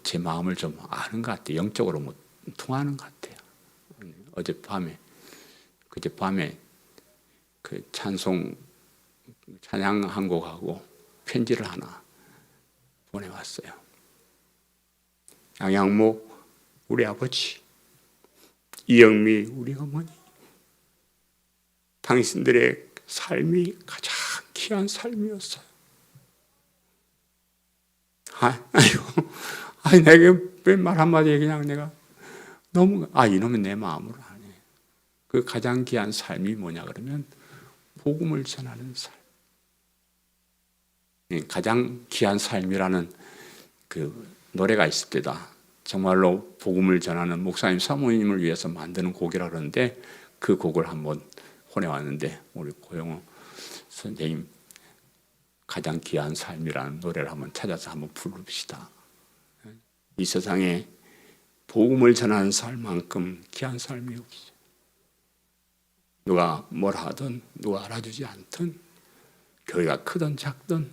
제 마음을 좀 아는 것 같아요. 영적으로 통하는 것 같아요. 어젯밤에 그 찬양 한 곡하고 편지를 하나 보내왔어요. 양양모 우리 아버지, 이영미 우리 어머니, 당신들의 삶이 가장 귀한 삶이었어요. 내가 말 한마디에 그냥 내가 너무 이놈은 내 마음으로 하네. 그 가장 귀한 삶이 뭐냐 그러면 복음을 전하는 삶. 가장 귀한 삶이라는 그 노래가 있을 때다. 정말로 복음을 전하는 목사님 사모님을 위해서 만드는 곡이라 그러는데 그 곡을 한번 보내왔는데 우리 고영호 선생님 가장 귀한 삶이라는 노래를 한번 찾아서 한번 부릅시다. 이 세상에 복음을 전하는 삶만큼 귀한 삶이 없어요. 누가 뭘 하든 누가 알아주지 않든 교회가 크든 작든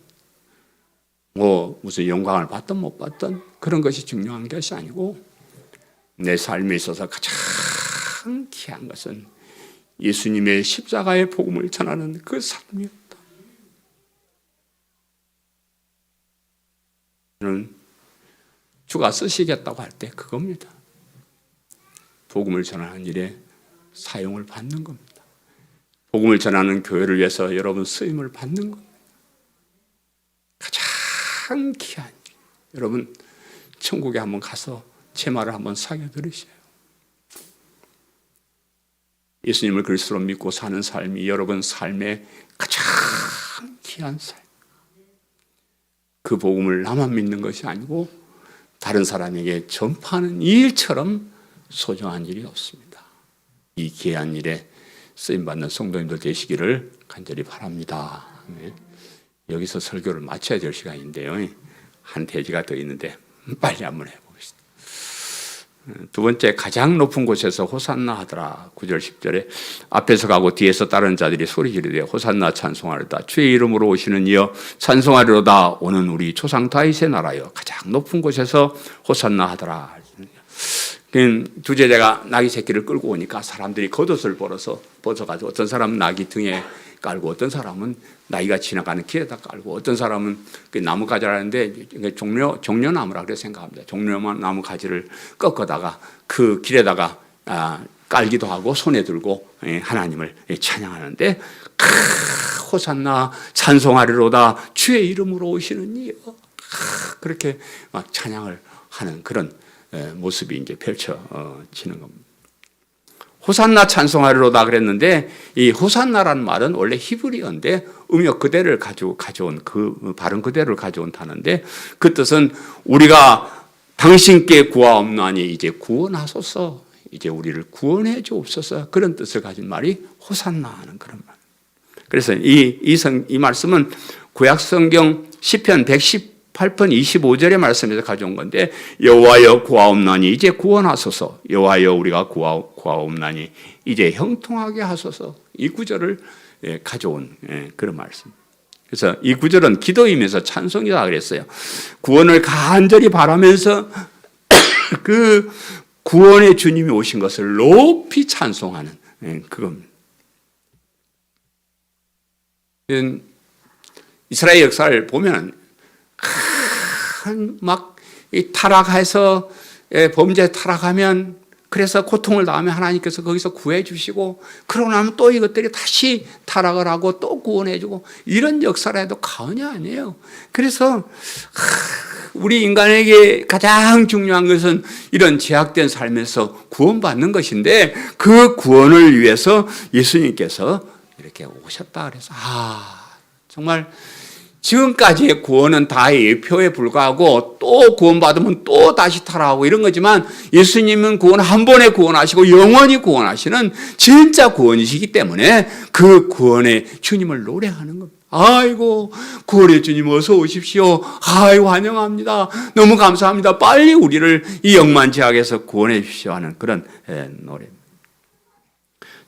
뭐 무슨 영광을 받든 못 받든 그런 것이 중요한 것이 아니고 내 삶에 있어서 가장 귀한 것은 예수님의 십자가의 복음을 전하는 그 삶이었다. 저는 주가 쓰시겠다고 할 때 그겁니다. 복음을 전하는 일에 사용을 받는 겁니다. 복음을 전하는 교회를 위해서 여러분 쓰임을 받는 겁니다. 가장 귀한 일. 여러분 천국에 한번 가서 제 말을 한번 사겨 들으세요. 예수님을 그리스도로 믿고 사는 삶이 여러분 삶의 가장 귀한 삶. 그 복음을 나만 믿는 것이 아니고 다른 사람에게 전파하는 일처럼 소중한 일이 없습니다. 이 귀한 일에 쓰임받는 성도님들 되시기를 간절히 바랍니다. 여기서 설교를 마쳐야 될 시간인데요. 한 페이지가 더 있는데 빨리 한번 해보겠습니다. 두 번째, 가장 높은 곳에서 호산나 하더라. 9절 10절에 앞에서 가고 뒤에서 따르는 자들이 소리 지르되 호산나 찬송하리로다. 주의 이름으로 오시는 이여 찬송하리로다. 오는 우리 조상 다윗의 나라여. 가장 높은 곳에서 호산나 하더라. 두 제자가 나귀 새끼를 끌고 오니까 사람들이 겉옷을 벗어가지고 어떤 사람은 나귀 등에 깔고 어떤 사람은 나귀가 지나가는 길에다 깔고 어떤 사람은 나무 가지라는데 종려나무라 그래 생각합니다. 종려나무 가지를 꺾어다가 그 길에다가 깔기도 하고 손에 들고 하나님을 찬양하는데 호산나 찬송하리로다 주의 이름으로 오시는 이여 그렇게 막 찬양을 하는 그런 모습이 이제 펼쳐지는 겁니다. 호산나 찬송하리로다 그랬는데 이 호산나라는 말은 원래 히브리어인데 음역 그대를 가져온 그 발음 그대를 가져온 단어인데 그 뜻은 우리가 당신께 구하옵나니 이제 구원하소서 이제 우리를 구원해 주옵소서 그런 뜻을 가진 말이 호산나 하는 그런 말. 그래서 이 말씀은 구약 성경 시편 118편 25절의 말씀에서 가져온 건데 여호와여 구하옵나니 이제 구원하소서 여호와여 우리가 구하옵나니 이제 형통하게 하소서 이 구절을 가져온 그런 말씀. 그래서 이 구절은 기도이면서 찬송이다 그랬어요. 구원을 간절히 바라면서 그 구원의 주님이 오신 것을 높이 찬송하는 그겁니다. 이스라엘 역사를 보면 막 타락해서 범죄 타락하면 그래서 고통을 당하면 하나님께서 거기서 구해 주시고 그러고 나면 또 이것들이 다시 타락을 하고 또 구원해 주고 이런 역사를 해도 과언이 아니에요. 그래서 우리 인간에게 가장 중요한 것은 이런 제약된 삶에서 구원받는 것인데 그 구원을 위해서 예수님께서 이렇게 오셨다 그래서 정말 지금까지의 구원은 다 예표에 불과하고 또 구원받으면 또 다시 타락하고 이런 거지만 예수님은 구원 한 번에 구원하시고 영원히 구원하시는 진짜 구원이시기 때문에 그 구원의 주님을 노래하는 겁니다. 아이고 구원의 주님 어서 오십시오. 아이고 환영합니다. 너무 감사합니다. 빨리 우리를 이 영만제약에서 구원해 주십시오 하는 그런 노래입니다.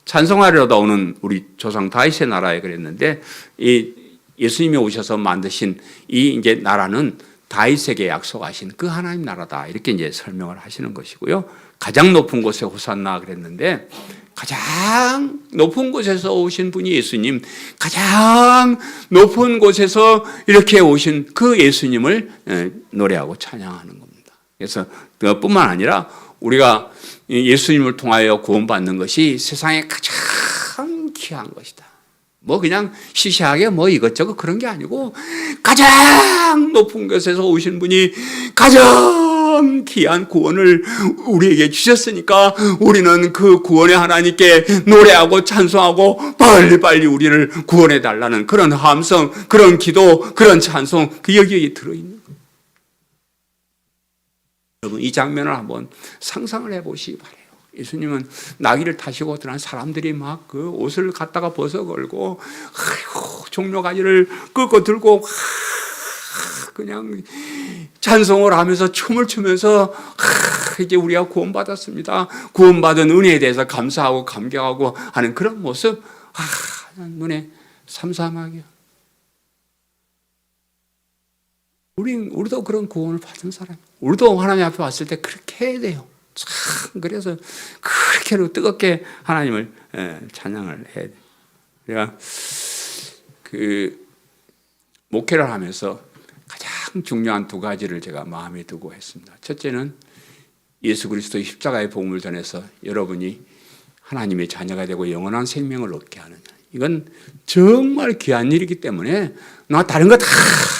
찬송하리로다 오는 우리 조상 다윗의 나라에 그랬는데 이 예수님이 오셔서 만드신 이 이제 나라는 다윗에게 약속하신 그 하나님 나라다 이렇게 이제 설명을 하시는 것이고요. 가장 높은 곳에 호산나 그랬는데 가장 높은 곳에서 오신 분이 예수님, 가장 높은 곳에서 이렇게 오신 그 예수님을 노래하고 찬양하는 겁니다. 그래서 그뿐만 아니라 우리가 예수님을 통하여 구원받는 것이 세상에 가장 귀한 것이다. 뭐 그냥 시시하게 뭐 이것저것 그런 게 아니고 가장 높은 곳에서 오신 분이 가장 귀한 구원을 우리에게 주셨으니까 우리는 그 구원의 하나님께 노래하고 찬송하고 빨리빨리 우리를 구원해 달라는 그런 함성, 그런 기도, 그런 찬송 그 여기에 들어있는 거예요. 여러분 이 장면을 한번 상상을 해보시기 바래요. 예수님은 나귀를 타시고 들어간 사람들이 막 그 옷을 갖다가 벗어 걸고 종려가지를 끌고 들고 그냥 찬송을 하면서 춤을 추면서 이제 우리가 구원받았습니다. 구원받은 은혜에 대해서 감사하고 감격하고 하는 그런 모습, 눈에 삼삼하게. 우리도 그런 구원을 받은 사람, 우리도 하나님 앞에 왔을 때 그렇게 해야 돼요. 참, 그래서 그렇게 뜨겁게 하나님을 찬양을 해야 돼요. 제가 목회를 하면서 가장 중요한 두 가지를 제가 마음에 두고 했습니다. 첫째는 예수 그리스도의 십자가의 복음을 전해서 여러분이 하나님의 자녀가 되고 영원한 생명을 얻게 하는, 이건 정말 귀한 일이기 때문에 나 다른 거 다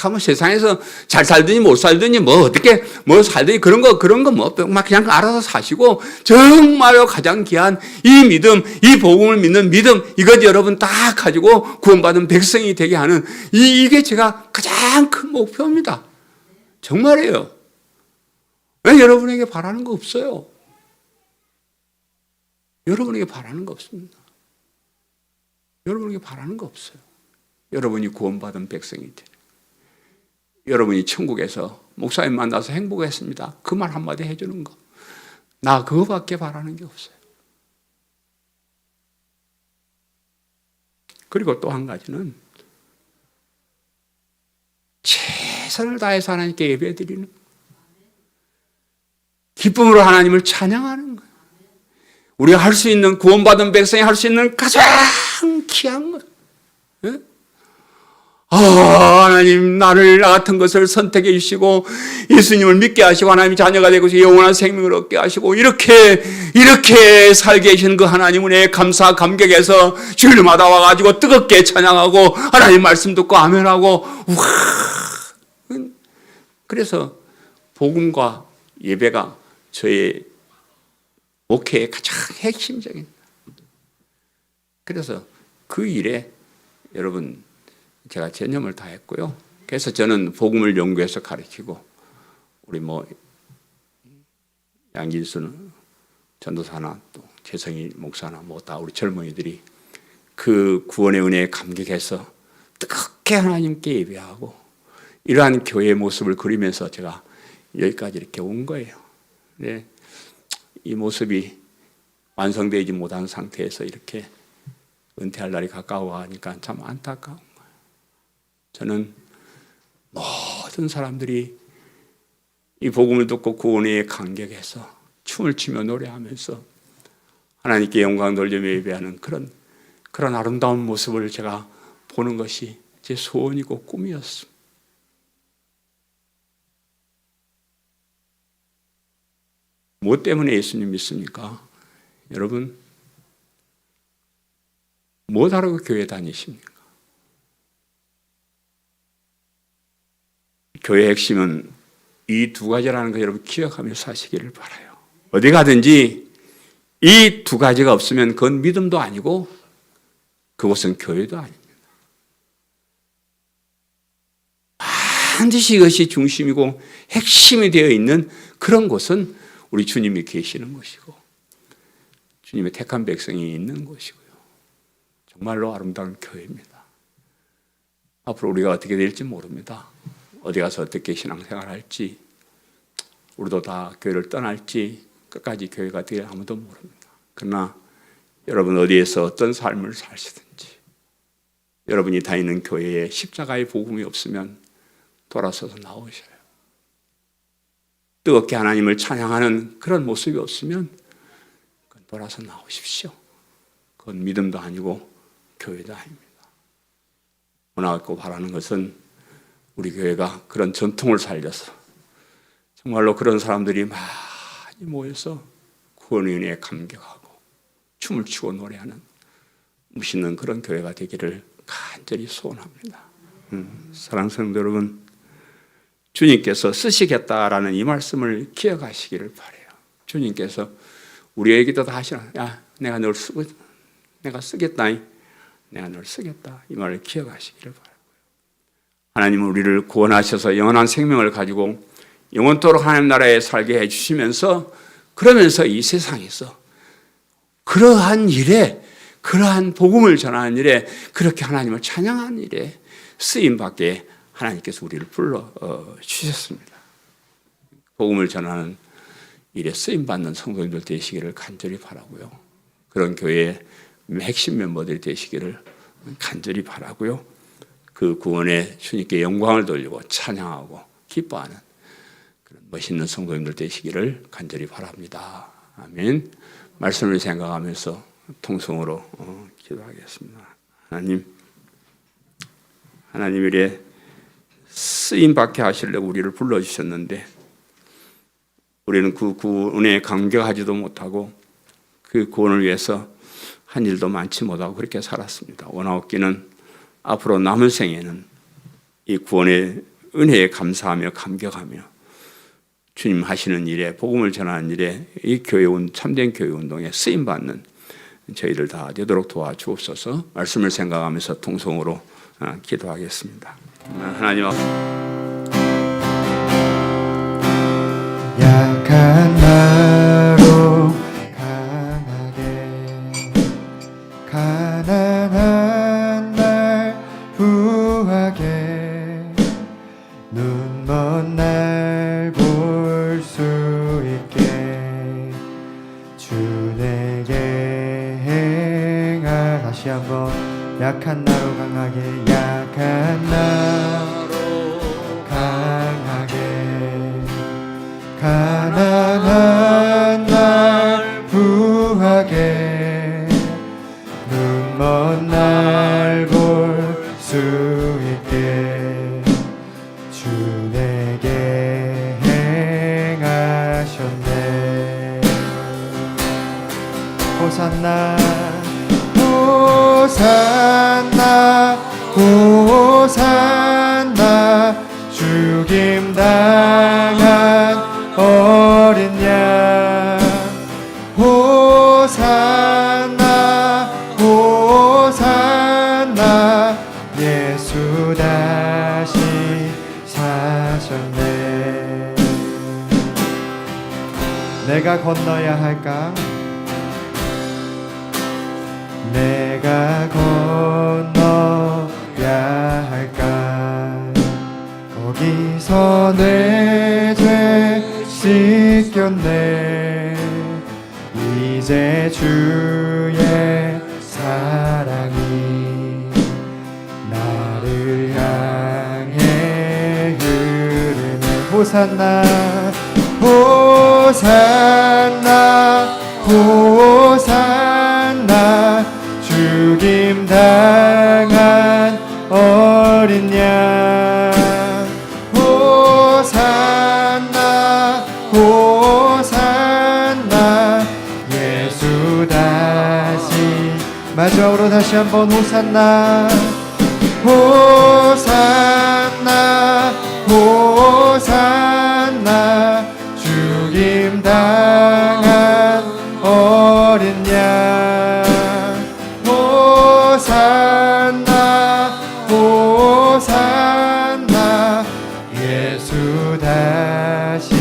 하면 세상에서 잘 살더니 못 살더니 어떻게 살더니 그런 거 막 그냥 알아서 사시고, 정말로 가장 귀한 이 믿음, 이 복음을 믿는 믿음, 이것 여러분 다 가지고 구원받은 백성이 되게 하는, 이게 제가 가장 큰 목표입니다. 정말이에요. 왜? 여러분에게 바라는 거 없어요. 여러분에게 바라는 거 없습니다. 여러분에게 바라는 거 없어요. 여러분이 구원받은 백성이 되는, 여러분이 천국에서 목사님 만나서 행복했습니다, 그 말 한마디 해주는 거, 나 그거밖에 바라는 게 없어요. 그리고 또 한 가지는 최선을 다해서 하나님께 예배드리는 거, 기쁨으로 하나님을 찬양하는 거예요. 우리가 할 수 있는, 구원받은 백성이 할 수 있는 가장 귀한 거예요. 예? 하나님, 나 같은 것을 선택해 주시고 예수님을 믿게 하시고 하나님의 자녀가 되고 영원한 생명을 얻게 하시고 이렇게 살게 하시는 그 하나님 은혜에 감사 감격해서 주일마다 와가지고 뜨겁게 찬양하고 하나님 말씀 듣고 아멘하고, 그래서 복음과 예배가 저의 목회의 가장 핵심적인, 그래서 그 일에 여러분 제가 전념을 다했고요. 그래서 저는 복음을 연구해서 가르치고, 우리 양진수는 전도사나 또 재성이 목사나 다 우리 젊은이들이 그 구원의 은혜에 감격해서 뜨겁게 하나님께 예배하고 이러한 교회의 모습을 그리면서 제가 여기까지 이렇게 온 거예요. 네, 이 모습이 완성되지 못한 상태에서 이렇게 은퇴할 날이 가까워가니까 참 안타까운 거예요. 저는 모든 사람들이 이 복음을 듣고 구원에 감격해서 춤을 추며 노래하면서 하나님께 영광 돌리며 예배하는 그런 아름다운 모습을 제가 보는 것이 제 소원이고 꿈이었습니다. 뭐 때문에 예수님 믿습니까? 여러분, 뭐 하라고 교회 다니십니까? 교회의 핵심은 이 두 가지라는 거 여러분 기억하며 사시기를 바라요. 어디 가든지 이 두 가지가 없으면 그건 믿음도 아니고 그곳은 교회도 아닙니다. 반드시 이것이 중심이고 핵심이 되어 있는 그런 곳은 우리 주님이 계시는 곳이고 주님의 택한 백성이 있는 곳이고요. 정말로 아름다운 교회입니다. 앞으로 우리가 어떻게 될지 모릅니다. 어디 가서 어떻게 신앙생활 할지, 우리도 다 교회를 떠날지, 끝까지 교회가 될 아무도 모릅니다. 그러나 여러분 어디에서 어떤 삶을 사시든지 여러분이 다니는 교회에 십자가의 복음이 없으면 돌아서서 나오셔요. 뜨겁게 하나님을 찬양하는 그런 모습이 없으면 돌아서 나오십시오. 그건 믿음도 아니고 교회도 아닙니다. 원하고 바라는 것은 우리 교회가 그런 전통을 살려서 정말로 그런 사람들이 많이 모여서 구원의 은혜에 감격하고 춤을 추고 노래하는 멋있는 그런 교회가 되기를 간절히 소원합니다. 사랑하는 성도 여러분, 주님께서 쓰시겠다라는 이 말씀을 기억하시기를 바라요. 주님께서 우리에게도 다 하시나, 야, 내가 널 쓰겠다. 내가 널 쓰겠다. 이 말을 기억하시기를 바라고요. 하나님은 우리를 구원하셔서 영원한 생명을 가지고 영원토록 하나님 나라에 살게 해주시면서, 그러면서 이 세상에서 그러한 일에, 그러한 복음을 전하는 일에, 그렇게 하나님을 찬양하는 일에 쓰임받게 하나님께서 우리를 불러 주셨습니다. 복음을 전하는 일에 쓰임받는 성도님들 되시기를 간절히 바라고요. 그런 교회의 핵심 멤버들이 되시기를 간절히 바라고요. 그 구원에 주님께 영광을 돌리고 찬양하고 기뻐하는 그런 멋있는 성도님들 되시기를 간절히 바랍니다. 아멘. 말씀을 생각하면서 통성으로 기도하겠습니다. 하나님 이래 쓰임받게 하시려고 우리를 불러주셨는데 우리는 그 구원에 감격하지도 못하고 그 구원을 위해서 한 일도 많지 못하고 그렇게 살았습니다. 원하옵기는 앞으로 남은 생에는 이 구원의 은혜에 감사하며 감격하며 주님 하시는 일에 복음을 전하는 일에 이 참된 교회 운동에 쓰임받는 저희들 다 되도록 도와주옵소서. 말씀을 생각하면서 통성으로 기도하겠습니다. 하나님 약한 나로 강하게 가난한 날 부하게 눈먼 날 볼 수 있게 주 내게 행하. 다시 한번 약한 나로 강하게 약한 나로 강하게 가난한 날 부하게 눈먼 날 볼 수 있게 주 내게 행하셨네. 호산나 호산나 호산나 죽임 당한 어린 양 호산나 호산나 예수 다시 사셨네. 내가 건너야 할까? 내가 건너야 할까? 거기서 내 죄 씻겼네. 이제 주의 사랑이 나를 향해 흐르네. 호산나 호산나 호산나 죽임 당한 어린 양 호산나 호산나 예수 다시. 마지막으로 다시 한번 호산나 호산나 호산나 죽임 당한 어린 양 호산나 호산나 예수 다시